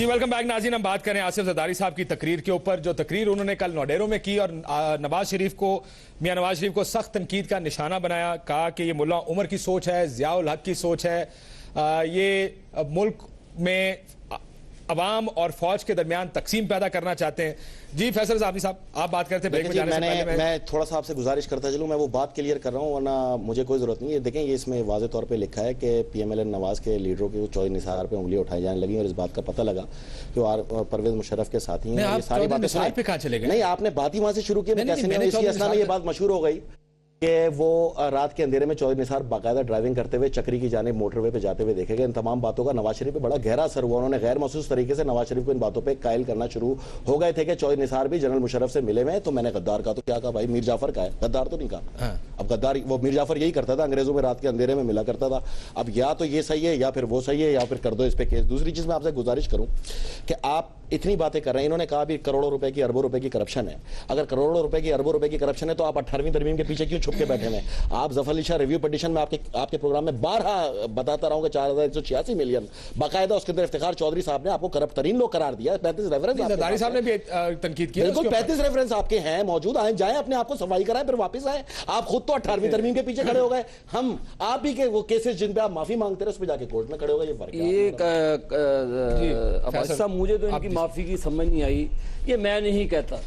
जी welcome back नाज़रीन। हम बात करें आसिफ जरदारी साहब की तकरीर के ऊपर, जो तकरीर उन्होंने कल नौडेरो में की और मियां नवाज शरीफ को सख्त तनकीद का निशाना बनाया। कहा कि ये मुल्ला उमर की सोच है, ज़ियाउल हक की सोच है, ये मुल्क में अवाम और फौज के दरमियान तकसीम पैदा करना चाहते हैं। जी फैसल ज़ाफ़ी साहब, आप बात करते हैं ब्रेक में जाने से पहले मैं थोड़ा सा आपसे गुजारिश करता चलूं, मैं वो बात क्लियर कर रहा हूं, वरना मुझे कोई ज़रूरत नहीं है। देखें, ये इसमें वाज़े तौर पे लिखा है कि पीएमएल नवाज के लीडरों के चौधरी निसार पे उंगली उठाई जाने लगी और इस बात का पता लगा कि वो परवेज मुशर्रफ के साथी हैं। ये सारी बातें पे कहाँ चले गए? नहीं, आपने बात ही वहां से शुरू की, इसी असना में ये बात मशहूर हो गई कि वो रात के अंधेरे में चौधरी निसार बाकायदा ड्राइविंग करते हुए चक्री की जाने मोटरवे पे जाते हुए देखे गए। इन तमाम बातों का नवाज शरीफ पे बड़ा गहरा असर हुआ। उन्होंने गैर महसूस तरीके से नवाज शरीफ को इन बातों पे कायल करना शुरू हो गए थे कि चौधरी निसार भी जनरल मुशर्रफ से मिले हुए हैं। तो मैंने गद्दार कहा, तो क्या कहा भाई? मीर जाफर का है, गद्दार तो नहीं कहा। अब गद्दार वो मीर जाफर यही करता था, अंग्रेजों में रात के अंधेरे में मिला करता था। अब या तो ये सही है या फिर वो सही है, या फिर कर दो इस पे केस। दूसरी चीज मैं आपसे गुजारिश करूं कि आप इतनी बातें कर रहे हैं, इन्होंने कहा भी करोड़ों रुपए की अरबों रुपए की करप्शन है। अगर करोड़ों रुपए की अरबों रुपए की करप्शन है तो आप 18वीं तरमीम के पीछे क्यों छुप के बैठे हैं? आप जफर अली शाह रिव्यू पिटीशन में आपके प्रोग्राम में 12 बताता रहा हूं कि 4186 मिलियन बाकायदा उसके अंदर इफ्तिखार चौधरी साहब ने आपको करप्ट तरीन लोग करार दिया। 35 रेफरेंस जरदारी साहब ने भी तनकीद की। बिल्कुल 35 रेफरेंस आपके हैं मौजूद। आए जाए अपने आपको सफाई कराएं फिर वापस आए। आप खुद तो 18वीं तरमीम के पीछे खड़े हो गए। हम आप ही के वो केसेस जिन पे आप माफी मांगते रहे उस पर जाके कोर्ट में खड़े हो गए। ये फर्क है। मुझे तो इनकी माफी की समझ नहीं आई। ये मैं नहीं कहता,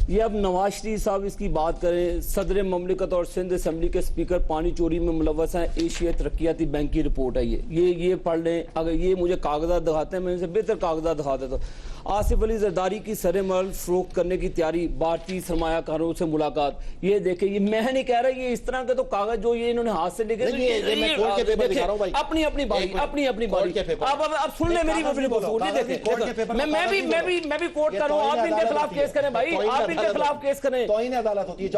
ये अब नवाज शरीफ साहब इसकी बात करें। सदर ममलिकत और सिंध असम्बली के स्पीकर पानी चोरी में मुलव्वस हैं। एशिया तरक्याती बैंक की रिपोर्ट है ये पढ़ लें। अगर ये मुझे कागजात दिखाते हैं, मैं इनसे बेहतर कागजात दिखा देता हूँ। आसिफ अली जरदारी की सरेमहल फरोख्त करने की तैयारी, भारतीय सरमायाकारों से मुलाकात। ये देखे, ये मैं नहीं कह रहा, ये इस तरह के तो कागज जो ये इन्होंने हाथ से लिखे अपनी अपनी बारी। अब सुन ले मेरी मैं भी कोर्ट करूँ। आप इनके खिलाफ केस करें भाई, आप इनके खिलाफ केस करें।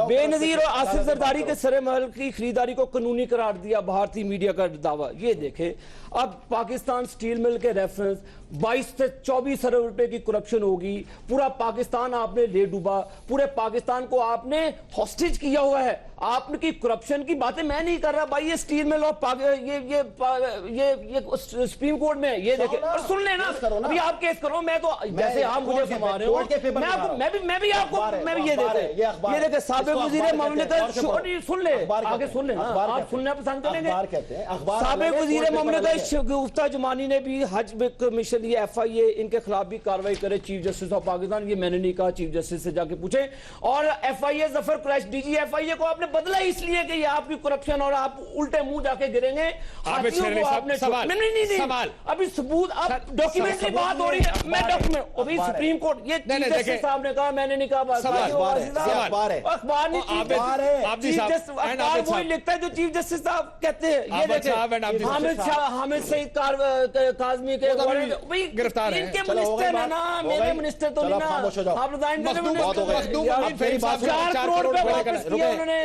बेनजीर और आसिफ जरदारी के सरेमहल की खरीदारी को कानूनी करार दिया भारतीय मीडिया का दावा। ये देखे, अब पाकिस्तान स्टील मिल के रेफरेंस 22 से 24 अरब रुपए की करप्शन होगी। पूरा पाकिस्तान आपने ले डूबा, पूरे पाकिस्तान को आपने हॉस्टेज किया हुआ है। आपकी करप्शन की बातें मैं नहीं कर रहा भाई। ये स्टील मिल और ये सुप्रीम कोर्ट में ये देखे और सुन लेना, अभी आप केस करो। मैं तो जैसे आप मुझे फरमा रहे हो, मैं भी ये देखे साबिक वजीर ममलिकत, सुन ले आगे, सुन ले, आप सुनना पसंद करेंगे। साबिक वजीर ममलिकत गुफ्ता जुमानी ने भी हज कमीशन, ये FIA इनके खिलाफ भी कार्रवाई करे चीफ जस्टिस ऑफ पाकिस्तान। ये मैंने नहीं कहा, चीफ जस्टिस से जाके पूछे। और FIA Zafar Quraish DG FIA को आपने बदला इसलिए कि ये आपकी करप्शन और आप उल्टे मुंह जाके गिरेंगे। हाथियों को आपने सवाल अभी सबूत, आप डॉक्यूमेंट्री बात हो रही है। मैं डॉक्यूमेंट अभी सुप्रीम कोर्ट, ये चीफ जस्टिस साहब ने कहा, मैंने नहीं कहा। अखबार वही लिखता है जो चीफ जस्टिस साहब कहते हैं। ये देखें, हामिद सईद काज़मी के गिरफ्तार हैं। इनके मिनिस्टर है ना, मेरे मिनिस्टर तो नहीं ना। आप रिजाइन करें। 4 करोड़ रुपए वापस किया उन्होंने।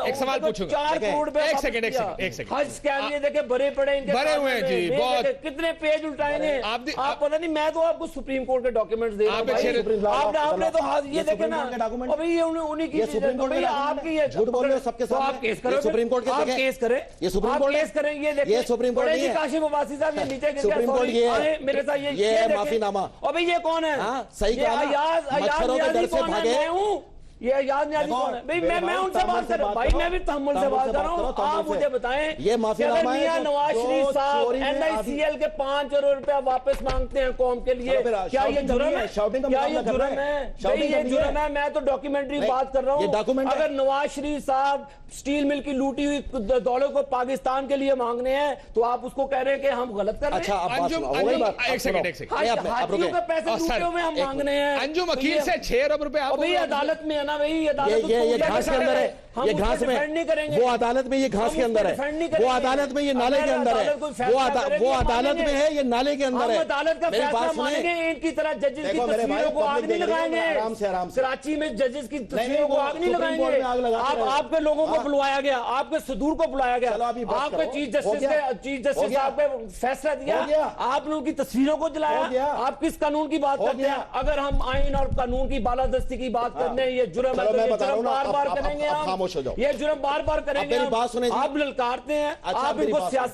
एक सवाल पूछूंगा, 4 करोड़ रुपए। एक सेकंड। हज स्कैम ये देखे भरे पड़े इनके, भरे हुए हैं जी, बहुत। कितने पेज उल्टाएंगे आप पता नहीं। मैं तो आपको सुप्रीम कोर्ट के डॉक्यूमेंट्स दे रहा हूं। आपने तो ये देखे ना, अभी ये उन्हीं की आपकी है। झूठ बोल रहे हो सबके सामने। आप केस करो, सुप्रीम कोर्ट आप केस करें, ये सुप्रीम कोर्ट केस करें। ये देखिए, सुप्रीम कोर्ट नहीं है। काशिफ अब्बासी साहब ये नीचे गिर सुप्रीम कोर्ट ये है, मेरे साथ ये माफीनामा। अबे ये कौन है? सही कहा, मच्छरों के डर से भागे। ये याद नहीं कौन है भाई? मैं उनसे बात कर रहा हूँ भाई, मैं भी तहम्मुल से बात कर रहा हूँ। आप मुझे बताएं, ये माफीनामा है। मियां नवाज शरीफ साहब NICL के 5 करोड़ रुपया वापस मांगते हैं कौम के लिए, क्या ये जुर्म है? क्या ये जुर्म है? ये जुर्म है। मैं तो डॉक्यूमेंट्री बात कर रहा हूँ। अगर नवाज शरीफ साहब स्टील मिल की लूटी हुई दौलत को पाकिस्तान के लिए मांगने हैं तो आप उसको कह रहे हैं कि हम गलत कर रहे हैं। एक सेकंड। हाथियों के पैसे लूटे हुए हम मांगने हैं। अंजुम वकील से 6 अरब रुपए अदालत में ना भाई, ये घास के अंदर है, ये घास में, वो अदालत में ये घास के अंदर है, वो अदालत में ये नाले के अंदर है, वो अदालत में है, ये नाले के अंदर है। अदालत का फैसला मानेंगे, इनकी तरह जजेस की तस्वीरों को आग नहीं लगाएंगे। आराम से कराची में जजेस की तस्वीरों को आग नहीं लगाएंगे। आपके लोगों को बुलाया गया, आपके सदूर को बुलाया गया, आपके चीफ जस्टिस साहब पे फैसला दिया, आप लोगों की तस्वीरों को जलाया। आप किस कानून की बात करते हैं? अगर हम आइन और कानून की बालादस्ती की बात करने, ये जुर्म है तो ये जुर्म बार बार करेंगे हम। खामोश हो जाओ। ये जुर्म बार बार करेंगे। मेरी बात सुने, आप ललकारते हैं, अच्छा,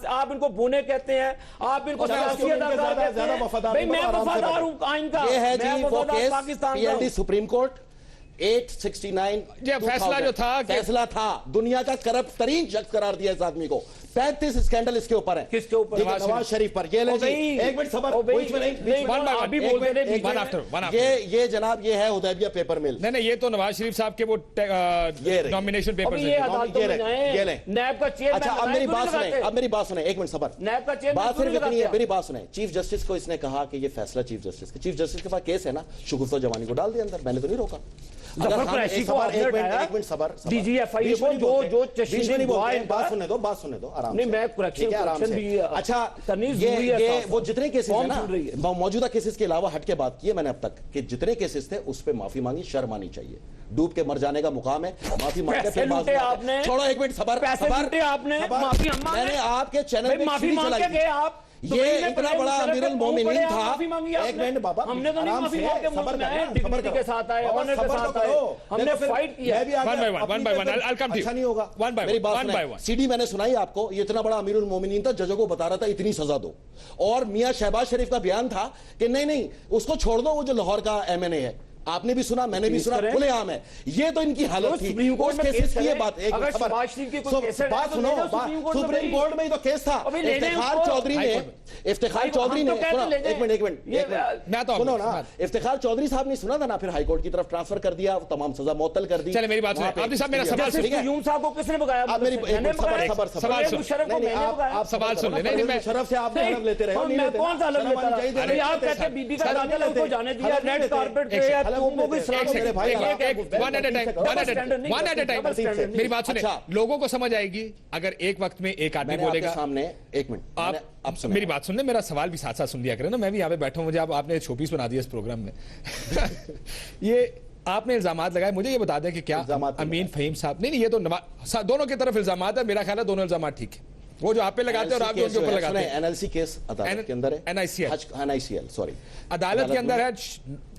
आप इनको बोने कहते हैं, आप इनको सियासी अदाकार कहते हैं। भाई मैं वफादार हूं आइन का, ये है जी वो केस पाकिस्तान का। PLD सुप्रीम कोर्ट 869 फैसला जो था फैसला था, दुनिया का करप्ट तरीन शख्स करार दिया इस आदमी को। 35 स्कैंडल इसके ऊपर है। किसके ऊपर? नवाज शरीफ पर। ये ले जी, एक मिनट सबर, बीच में नहीं, ये जनाब ये है हुदैबिया पेपर मिल। नहीं ये तो नवाज शरीफ साहब के वो नॉमिनेशन पेपर ये नैब का चेयरमैन। अच्छा अब मेरी बात सुने, एक मिनट सबर, नैब का चेयरमैन बात सिर्फ इतनी है, मेरी बात सुने। चीफ जस्टिस को इसने कहा कि ये फैसला चीफ जस्टिस के पास केस है ना, शुगुफ्ता जमानी को डाल दिया अंदर, मैंने तो नहीं रोका। बात सुनने दो आराम नहीं, से। मैं correction भी अच्छा ये वो जितने केसेस है ना, मौजूदा केसेस के अलावा हट के बात की है मैंने अब तक कि जितने केसेस थे उस पे माफी मांगी, शर्म आनी चाहिए। डूब के मर जाने का मुकाम है, माफी मांगे फिर आपने। छोड़ो एक मिनट सबर, आपने माफी मैंने आपके चैनल पे माफी मांग के आप ये इतना बड़ा अमीरुल मोमिनीन था। माफी मांगी एक मिनट बाबा, हमने तो नहीं माफी मांग के डिग्निटी के साथ आए, ऑनर के साथ आए, हमने फाइट किया। One by one I'll come to you। अच्छा नहीं होगा, मेरी बात सीडी मैंने सुनाई आपको, ये इतना बड़ा अमीरुल मोमिनीन था, जजों को बता रहा था इतनी सजा दो। और मियां शहबाज शरीफ का बयान था कि नहीं उसको छोड़ दो, वो जो लाहौर का MNA है। आपने भी सुना, मैंने भी सुना, खुलेआम है। ये तो इनकी हालत थी उस केसेस की। ये बात एक बात सुनो, सुप्रीम कोर्ट में ही तो केस था। इफ्तिखार चौधरी ने एक मिनट सुनो ना, इफ्तिखार चौधरी साहब ने सुना था ना, फिर हाई कोर्ट की तरफ ट्रांसफर कर दिया, तमाम सजा मुअत्तल कर दी। चले मेरी बात सुनिए साहब, मेरा सवाल साहब को किसने भगाया? सवाल सुन ले। मैं शरफ से आप अलग लेते रहे, कौन सा अलग लेता रहा? आप कहते हैं बीबी का दाखिला उसको जाने दिया, रेड कारपेट पे मेरी बात सुने, लोगों को समझ आएगी अगर एक वक्त में एक आदमी बोलेगा। सामने एक मिनट आप मेरी बात सुन ले, मेरा सवाल भी साथ साथ सुन लिया करें ना, मैं भी यहाँ पे बैठा हूँ, मुझे आपने शोपीस बना दिया इस प्रोग्राम में। ये आपने इल्जामात लगाए, मुझे ये बता दें कि क्या अमीन फहीम साहब, नहीं ये तो दोनों की तरफ इल्जामात है, मेरा ख्याल है दोनों इल्जामात ठीक है, वो जो आप पे लगाते हैं और आप जो उनके ऊपर लगाते हैं। NLC केस अदालत के अंदर है, NICL सॉरी अदालत के अंदर है।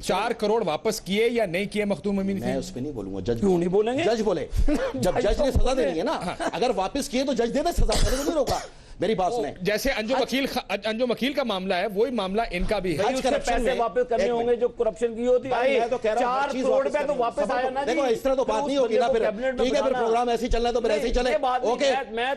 4 करोड़ वापस किए या नहीं किए मखदूम अमीन? मैं उस पे नहीं बोलूंगा, जज क्यों नहीं बोलेंगे? जज बोले, जब जज ने सजा देनी है ना, अगर वापस किए तो जज दे दे सजा, मैंने तो नहीं रोका। मेरी बात सुने, जैसे अंजुम वकील का मामला है, वही मामला इनका भी है। उससे पैसे वापस करने होंगे जो करप्शन की होती है। 4 करोड़ रुपए तो वापस आया ना। देखो इस तरह तो बात नहीं होगी ना, फिर ठीक है, फिर प्रोग्राम ऐसे ही चलना है तो फिर ऐसे ही चले। ओके,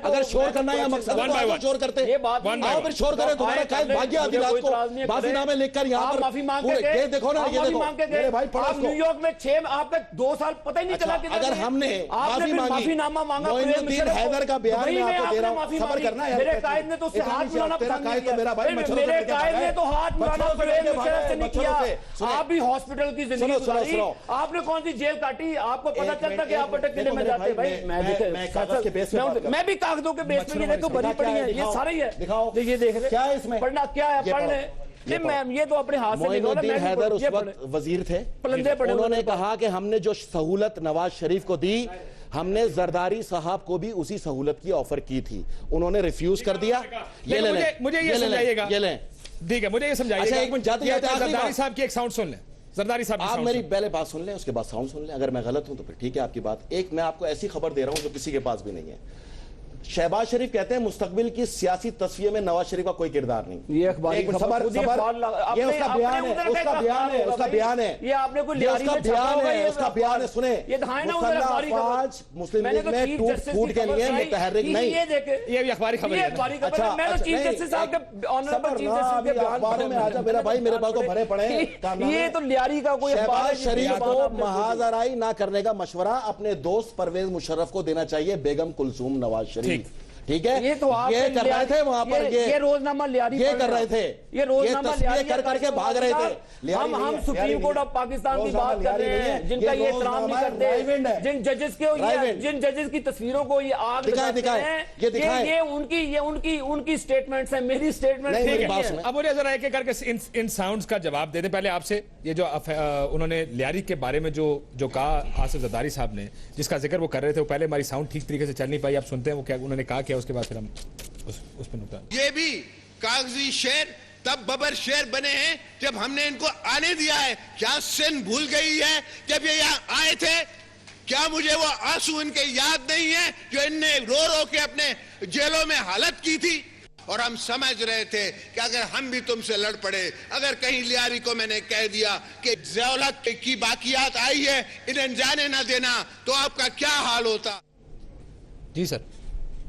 अगर शोर करना है मकसद है शोर करते आओ, फिर शोर करें। तुम्हारा कायद भाग्य आधी रात को माफीनामे लिखकर यहाँ पर माफी मांग के देखो ना, ये देखो मेरे भाई पढ़ो। न्यूयॉर्क में 6 आपका 2 साल पता ही नहीं चला। अगर हमने माफीनामा मांगा, मोइनुद्दीन हैदर का बयान मैं आपको दे रहा हूँ, सबर करना है। मेरे कायद ने तो हाथ मिलाना पसंद नहीं किया। मेरा भाई मेरे कायद ने तो हाथ मिलाना नहीं किया। आप भी हॉस्पिटल की जिंदगी गुजारी, आपने कौन सी जेल काटी? आपको पता चलता कि आप अटक किले में जाते। भाई मैं भी कागजों के बेस पे देखो भरी पड़ी है, ये सारे ही है। दिखाओ, ये देख रहे क्या है इसमें, पढ़ना क्या है, पढ़ ले। नहीं मैम, ये तो अपने हाथ से मोइनुद्दीन हैदर उस वक्त वजीर थे, उन्होंने कहा कि हमने जो सहूलत नवाज शरीफ को दी, हमने जरदारी साहब को भी उसी सहूलत की ऑफर की थी, उन्होंने रिफ्यूज कर दिया। ये ले मुझे ये समझाइएगा, ये लें, ठीक है, मुझे ये समझाइएगा। अच्छा एक मिनट जाते जाते जरदारी साहब की एक साउंड सुन लें। जरदारी साहब आप मेरी पहले बात सुन लें, उसके बाद साउंड सुन लें। अगर मैं गलत हूं तो फिर ठीक है आपकी बात। एक मैं आपको ऐसी खबर दे रहा हूं जो किसी के पास भी नहीं है। शहबाज शरीफ कहते हैं मुस्तकबिल की सियासी तस्वीर में नवाज शरीफ का कोई किरदार नहीं। ये उसका बयान है, ये आपने कोई उसका बयान है। सुने, मुस्लिम लीग में टूट के लिए मुतहर्रिक नहीं, ये भी अखबारी खबर है। अखबारों में आजा मेरा भाई, मेरे पास तो भरे पड़े हैं। ये तो लियारी का कोई शहबाज शरीफ को महाजराई ना करने का मशवरा अपने दोस्त परवेज मुशर्रफ को देना चाहिए, बेगम कुलसूम नवाज शरीफ। ठीक है, ये तो आप ये कर रहे थे वहां पर, ये रोजनामा लियारी ये कर रहे थे, ये रोजनामा लियारी कर करके भाग रहे थे। हम सुप्रीम कोर्ट ऑफ पाकिस्तान की बात कर रहे हैं, जिनका ये एहतराम नहीं करते, जिन जजेस के जिन जजेस की तस्वीरों को ये आग लगाते हैं, ये उनकी स्टेटमेंट्स हैं, मेरी स्टेटमेंट। अब मुझे जरा एक एक करके इन साउंड्स का जवाब दे दे। पहले आपसे ये जो उन्होंने लियारी के बारे में जो कहा आसिफ जरदारी साहब ने, जिसका जिक्र वो कर रहे थे, वो पहले हमारी साउंड ठीक तरीके से चल नहीं पाई, आप सुनते हैं वो क्या उन्होंने कहा, उसके बाद फिर हम उस पर नुकता। ये भी कागजी शेर तब बबर शेर बने हैं जब हमने इनको आने दिया है। क्या सिंध भूल गई है जब ये यहाँ आए थे? क्या मुझे वो आंसू इनके याद नहीं है जो इनने रो रो के अपने जेलों में हालत की थी? और हम समझ रहे थे कि अगर हम भी तुमसे लड़ पड़े, अगर कहीं लियारी को मैंने कह दिया कि ज़ियाउल हक की बाकियात आई है, इन्हें जाने ना देना, तो आपका क्या हाल होता? जी सर,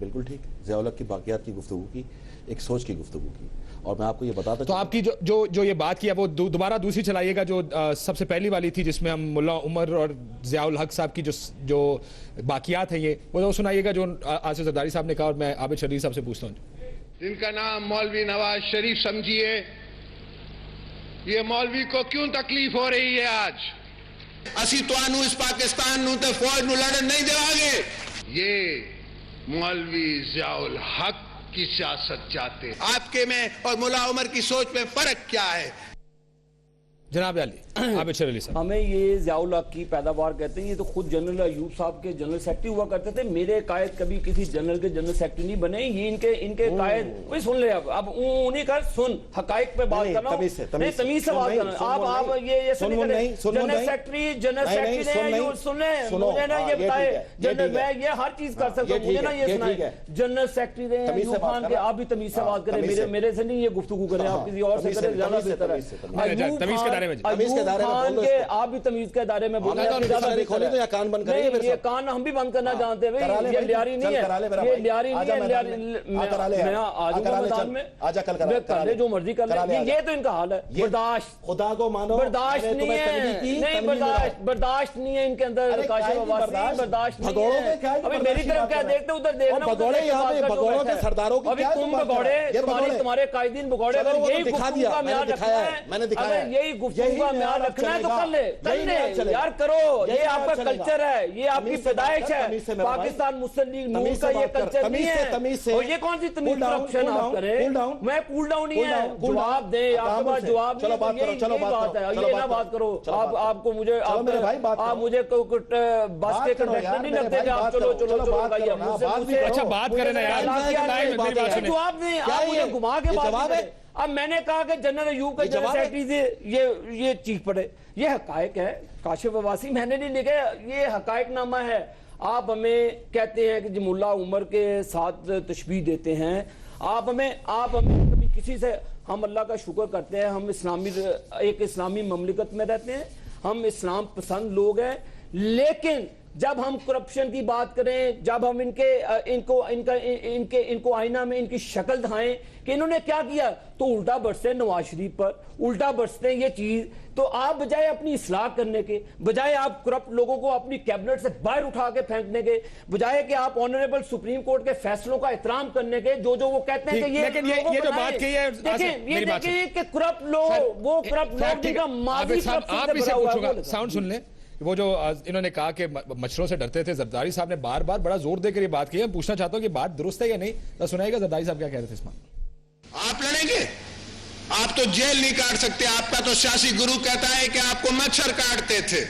बिल्कुल ठीक। ज़ियाउल हक की बाकियात की गुफ्तगू की, एक सोच की गुफ्तगू की। और मैं आपको ये बताता तो आपकी जो ये बात की है वो दोबारा दूसरी चलाइएगा, जो सबसे पहली वाली थी जिसमें हम मुल्ला उमर और ज़ियाउल हक साहब की जो बाकियात है, ये वो सुनाइएगा जो आसिफ ज़रदारी साहब ने कहा, और मैं आबिद शरीफ साहब से पूछता हूँ। जिनका नाम मौलवी नवाज शरीफ समझिए, ये मौलवी को क्यों तकलीफ हो रही है आज? असी तो इस पाकिस्तान नू ते फौज नू लड़न नहीं देवांगे। ये मौलवी ज़ियाउल हक की सियासत चाहते। आपके में और मुल्ला उमर की सोच में फर्क क्या है? जनाब अली, आबिद शरीफ अली साहब, हमें ये ज़ियाउल हक की पैदावार कहते हैं। ये तो खुद जनरल अयूब साहब के जनरल सेक्रेटरी हुआ करते थे। मेरे कायद कभी किसी जनरल के जनरल सेक्रेटरी नहीं बने। ये इनके कायद वही सुन ले। अब उन्हीं का सुन हकाइक पे बात करना, तमीज से बात करना। आप ये जनरल सेक्रेटरी ने सुन ले, मुझे ना ये बताए जनरल, मैं ये हर चीज कर सकता हूँ, मुझे ना ये सुनाए। जनरल सेक्रेटरी ने अयूब खान के, आप भी तमीज से बात करें, मेरे से नहीं ये गुफ्तगू करें, आप किसी और से करें, ज्यादा बेहतर है। आप भी तमीज के दायरे में बोले, खोले तो या कान बंद करेंगे? ये कान हम भी बंद करना जानते हैं भाई। ये लियारी नहीं है, ये लियारी नहीं है। मैं आ जाऊंगा मैदान में, कर ले जो मर्जी कर ले। ये तो इनका हाल है। बर्दाश्त, खुदा को मानो, बर्दाश्त नहीं है, नहीं बर्दाश्त नहीं है इनके अंदर। काशिफ अब्बासी बर्दाश्त नहीं है। अभी मेरी तरफ क्या देखते, उधर देखना, भगौड़े यहाँ पे भगौड़ों के सरदारों की, अभी तुम भगौड़े, तुम्हारे कायदीन भगौड़े, यही गुफ्तगू का म्यार रखना है, मैंने दिखाया, यही गुफ्तगू का म्यार रखना है तो कर ले यार, करो। ये आपका कल्चर है, ये आपकी पैदाइश है। पाकिस्तान मुस्लिम लीग नून का ये कल्चर नहीं है। और ये कौन सी तमीज करप्शन आप करें? मैं कूल डाउन नहीं है, जवाब दे, आपके पास जवाब नहीं है, बात है, ये ना बात करो। आपको मुझे आप मुझे बस के कंडक्टर नहीं लगते कि आप चलो अच्छा बात करें ना यार, जवाब नहीं, आप मुझे घुमा के बात है। अब मैंने कहा कि जनरल अयूब का जनरल सेक्रेटरी से ये चीख पड़े, ये हकायक है। काशिफ अब्बासी मैंने नहीं लिखे, ये हकायक नामा है। आप हमें कहते हैं कि मुल्ला उमर के साथ तशबीह देते हैं। आप हमें कभी किसी से, हम अल्लाह का शुक्र करते हैं, हम एक इस्लामी ममलिकत में रहते हैं, हम इस्लाम पसंद लोग हैं। लेकिन जब हम करप्शन की बात करें, जब हम इनको आईना में इनकी शक्ल दिखाएं कि इन्होंने क्या किया, तो उल्टा बरसते नवाज शरीफ पर, उल्टा बरसते ये चीज। तो आप बजाय अपनी इस्लाह करने के, बजाय आप करप्ट लोगों को अपनी कैबिनेट से बाहर उठा के फेंकने के, बजाय कि आप ऑनरेबल सुप्रीम कोर्ट के फैसलों का एहतराम करने के, जो वो कहते हैं कि ये जो बात कही है, देखिए कि करप्ट लोग, वो करप्ट लोग जिनका माजी साउंड सुन लें। वो जो इन्होंने कहा कि मच्छरों से डरते थे, जरदारी साहब ने बार बार बड़ा जोर देकर ये बात की है। पूछना चाहता हूं कि बात दुरुस्त है या नहीं, तो सुनाइएगा जरदारी साहब क्या कह रहे थे इसमें। आप लड़ेंगे? आप तो जेल नहीं काट सकते। आपका तो सियासी गुरु कहता है कि आपको मच्छर काटते थे।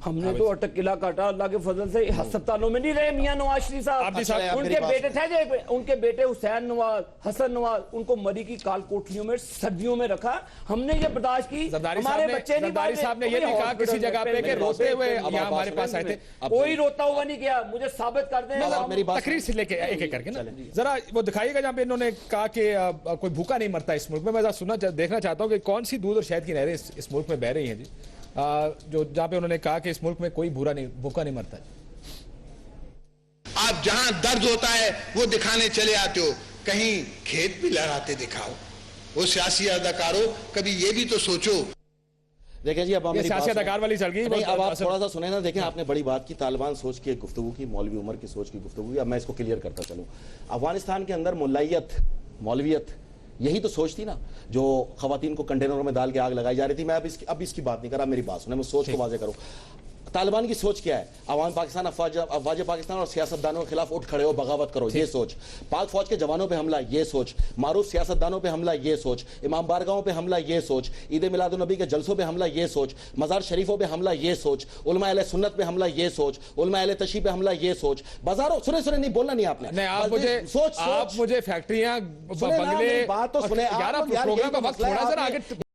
हमने तो अटक किला काटा अल्लाह के फजल से। अस्पतालों में नहीं रहे मियां नवाज शरीफ साहब। उनके बेटे थे, उनके बेटे हुसैन नवाज, हसन नवाज, उनको मरी की काल कोठरियों में सर्दियों में रखा। हमने ये बर्दाश्त की। हमारे बच्चे नहीं, जरदारी साहब ने ये नहीं कहा किसी जगह पे कि रोते हुए यहाँ हमारे पास आए थे। कोई रोता हुआ नहीं किया, मुझे साबित कर दें तकरीर से लेके एक एक करके ना जरा वो दिखाइएगा जहाँ पे इन्होंने कहा कि कोई भूखा नहीं मरता इस मुल्क में। मैं देखना चाहता हूँ कि कौन सी दूध और शहद की नहरें इस मुल्क में बह रही हैं जी, जो जहां पे उन्होंने कहा कि इस मुल्क में कोई भूखा नहीं मरता। आप जहां दर्द होता है वो दिखाने चले आते हो, कहीं खेत भी लहराते दिखाओ। वो सियासी अदाकारों, कभी ये भी तो सोचो। देखिए जी, अब सियासी अदाकार वाली चल गई। अब आप थोड़ा सा सुने ना। देखें, आपने बड़ी बात की, तालिबान सोच की गुफ्तगू की, मौलवी उमर की सोच की गुफ्तगू की। अब मैं इसको क्लियर करता चलूं। अफगानिस्तान के अंदर मुल्लायत, मौलवियत, यही तो सोच थी ना, जो खवातीन को कंटेनरों में डाल के आग लगाई जा रही थी। मैं अब इसकी बात नहीं कर रहा, मेरी बात सुने, मैं सोच को वाजे करूं। तालिबान की सोच क्या है? अवाम पाकिस्तान, अफवाज पाकिस्तान और सियासतदानों के खिलाफ उठ खड़े हो, बगावत करो, ये सोच। पाक फौज के जवानों पे हमला, ये सोच। मारूफ सियासतदानों पे हमला, ये सोच। इमाम बारगाहों पे हमला, ये सोच। ईद मिलाद नबी के जलसों पे हमला, ये सोच। मजार शरीफों पे हमला, ये सोच। उलमा अहले सुन्नत पे हमला, ये सोच। उलमा अहले तशरीह पे हमला, ये सोच। बाजारों, सुने नहीं, बोलना नहीं आपने। नहीं, आप मुझे फैक्ट्रियां, बंगले, बात तो सुने। प्रोग्राम का वक्त थोड़ा सा आगे